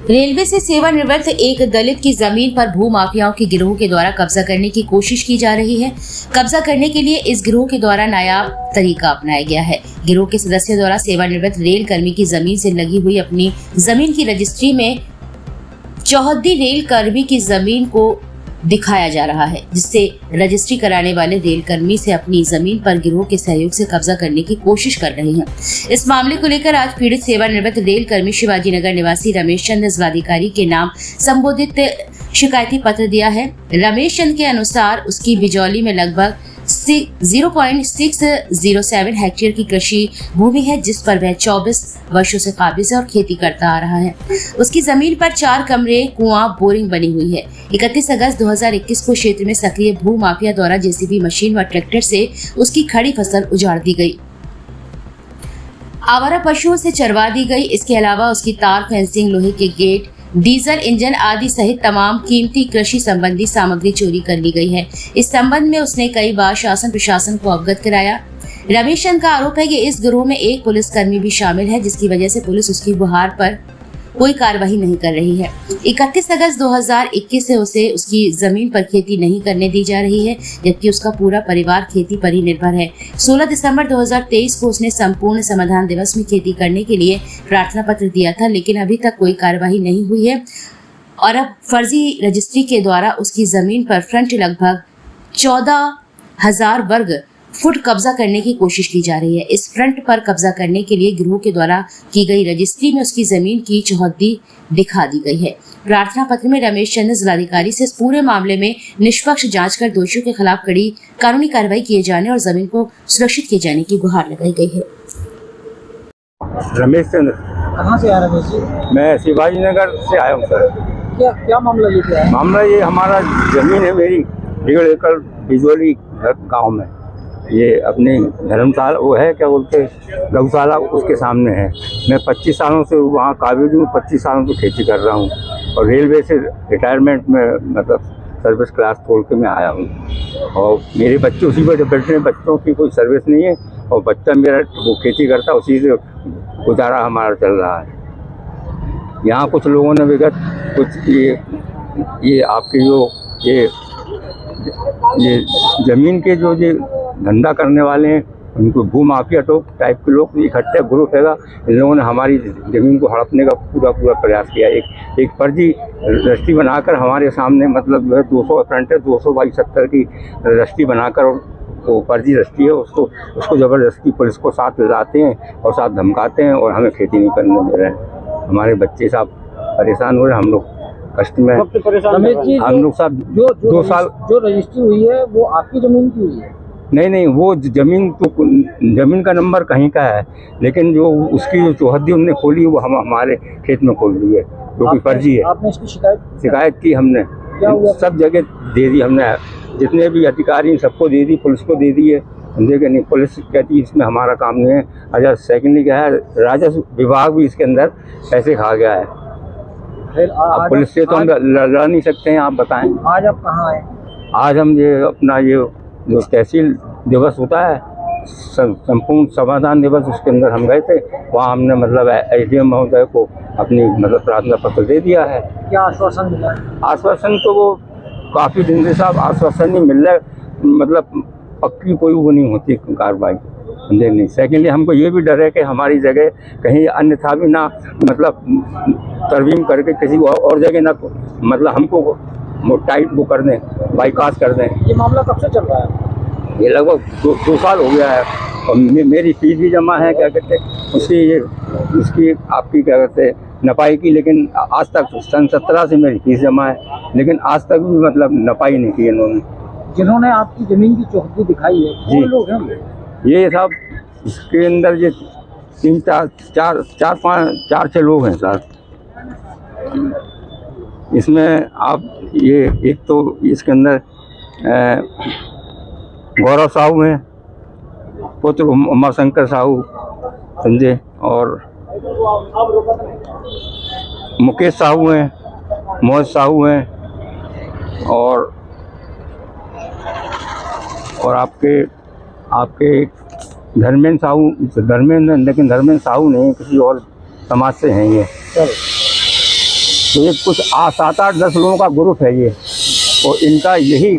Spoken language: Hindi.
रेलवे से सेवानिवृत्त एक दलित की जमीन पर भू माफियाओं के गिरोह के द्वारा कब्जा करने की कोशिश की जा रही है। कब्जा करने के लिए इस गिरोह के द्वारा नायाब तरीका अपनाया गया है। गिरोह के सदस्यों द्वारा सेवानिवृत्त रेल कर्मी की जमीन से लगी हुई अपनी जमीन की रजिस्ट्री में चौहद्दी रेल कर्मी की जमीन को दिखाया जा रहा है, जिससे रजिस्ट्री कराने वाले रेल कर्मी से अपनी जमीन पर गिरोह के सहयोग से कब्जा करने की कोशिश कर रहे हैं। इस मामले को लेकर आज पीड़ित सेवानिवृत्त रेल कर्मी शिवाजी नगर निवासी रमेश चंद जिलाधिकारी के नाम संबोधित शिकायती पत्र दिया है। रमेश चंद के अनुसार उसकी बिजौली में लगभग 0.607 हेक्टेयर की कृषि भूमि है, जिस पर वह 24 वर्षों से काबिज है और खेती करता आ रहा है। उसकी जमीन पर 4 कमरे, कुआं, बोरिंग बनी हुई है। 31 अगस्त 2021 को क्षेत्र में सक्रिय भू माफिया द्वारा जेसीबी मशीन व ट्रैक्टर से उसकी खड़ी फसल उजाड़ दी गई, आवारा पशुओं से चरवा दी गई। इसके अलावा उसकी तार फेंसिंग, लोहे के गेट, डीजल इंजन आदि सहित तमाम कीमती कृषि संबंधी सामग्री चोरी कर ली गई है। इस संबंध में उसने कई बार शासन प्रशासन को अवगत कराया। रमेश चंद का आरोप है कि इस गिरोह में एक पुलिसकर्मी भी शामिल है, जिसकी वजह से पुलिस उसकी गुहार पर कोई कार्रवाई नहीं कर रही है। 31 अगस्त 2021 से उसे उसकी जमीन पर खेती नहीं करने दी जा रही है, जबकि उसका पूरा परिवार खेती पर ही निर्भर है। 16 दिसंबर 2023 को उसने संपूर्ण समाधान दिवस में खेती करने के लिए प्रार्थना पत्र दिया था, लेकिन अभी तक कोई कार्यवाही नहीं हुई है और अब फर्जी रजिस्ट्री के द्वारा उसकी जमीन पर फ्रंट लगभग 14,000 वर्ग फुट कब्जा करने की कोशिश की जा रही है। इस फ्रंट पर कब्जा करने के लिए गिरोह के द्वारा की गई रजिस्ट्री में उसकी जमीन की चौहद्दी दिखा दी गई है। प्रार्थना पत्र में रमेश चंद जिलाधिकारी से इस पूरे मामले में निष्पक्ष जांच कर दोषियों के खिलाफ कड़ी कानूनी कार्रवाई किए जाने और जमीन को सुरक्षित किए जाने की गुहार लगाई गई है। रमेश चंद्र। कहाँ से आया रमेश जी? मैं शिवाजी नगर से आया हूँ सर। क्या मामला लेके आया? मामला ये, हमारा जमीन है मेरी 1.5 एकड़ बिजोली गांव में। ये अपनी धर्मशाला वो है, क्या बोलते गौशाला, उसके सामने है। मैं 25 सालों से वहाँ काबिज हूँ, 25 सालों से खेती कर रहा हूँ और रेलवे से रिटायरमेंट में मतलब सर्विस क्लास छोड़ के मैं आया हूँ और मेरे बच्चे उसी पर बैठे हैं। बच्चों की कोई सर्विस नहीं है और बच्चा मेरा वो खेती करता, उसी से गुजारा हमारा चल रहा है। यहाँ कुछ लोगों ने विगत कुछ ये आपके जो ये ज़मीन के जो ये धंधा करने वाले हैं, उनको भू माफिया टाइप के लोग इकट्ठे ग्रुप हैगा। इन लोगों ने हमारी ज़मीन को हड़पने का पूरा प्रयास किया। एक फर्जी रजिस्ट्री बनाकर हमारे सामने, मतलब 200 फ्रंट है, 200/70 की रजिस्ट्री बनाकर, वो फर्जी रजिस्ट्री है, उसको ज़बरदस्ती पुलिस को साथ ले जाते हैं और साथ धमकाते हैं और हमें खेती नहीं करने दे रहे हैं। हमारे बच्चे साहब परेशान हो रहे हैं, हम लोग कष्ट में। हम लोग साहब 2 साल जो रजिस्ट्री हुई है वो आपकी जमीन की हुई है? नहीं, वो जमीन का नंबर कहीं का है, लेकिन जो उसकी जो चौहद्दी उनने खोली वो हमारे खेत में खोल दी है, जो कि फर्जी है। आपने इसकी शिकायत की हमने, सब जगह दे दी हमने, जितने भी अधिकारी सबको दे दी, पुलिस को दे दी है, लेकिन नहीं, पुलिस कहती है इसमें हमारा काम नहीं है। अच्छा, सेकेंडली क्या है, राजस्व विभाग भी इसके अंदर पैसे खा गया है। अब पुलिस से तो हम लड़ नहीं सकते हैं, आप बताएं। आज आप कहाँ आए? आज हम अपना जो तहसील दिवस होता है, संपूर्ण समाधान दिवस, उसके अंदर हम गए थे। वहाँ हमने मतलब एसडीएम महोदय को अपनी मतलब प्रार्थना पत्र दे दिया है। क्या आश्वासन मिला? आश्वासन तो वो काफ़ी दिन से साहब आश्वासन नहीं मिल रहा है, मतलब पक्की कोई वो नहीं होती कार्रवाई नहीं। सेकेंडली हमको ये भी डर है कि हमारी जगह कहीं अन्यथा भी ना, मतलब तरमीम करके किसी और जगह ना, मतलब हमको टाइट वो कर दें, बाईकाट कर दें। ये मामला कब से चल रहा है? ये लगभग 2 साल हो गया है और मेरी फीस भी जमा है, क्या कहते हैं उसकी आपकी क्या कहते हैं नपाई की, लेकिन आज तक सन 17 से मेरी फीस जमा है, लेकिन आज तक भी मतलब नपाई नहीं की इन्होंने। जिन्होंने आपकी ज़मीन की चौहद्दी दिखाई है, कौन लोग हैं? ये सब इसके अंदर ये 4-5 लोग हैं सर। इसमें आप ये एक तो इसके अंदर गौरव साहू हैं, पुत्र उमाशंकर साहू संजय, और मुकेश साहू हैं, मोहित साहू हैं, और आपके धर्मेंद्र साहू, लेकिन धर्मेंद्र साहू नहीं, किसी और समाज से हैं ये। तो ये कुछ 7-8-10 लोगों का ग्रुप है ये, और इनका यही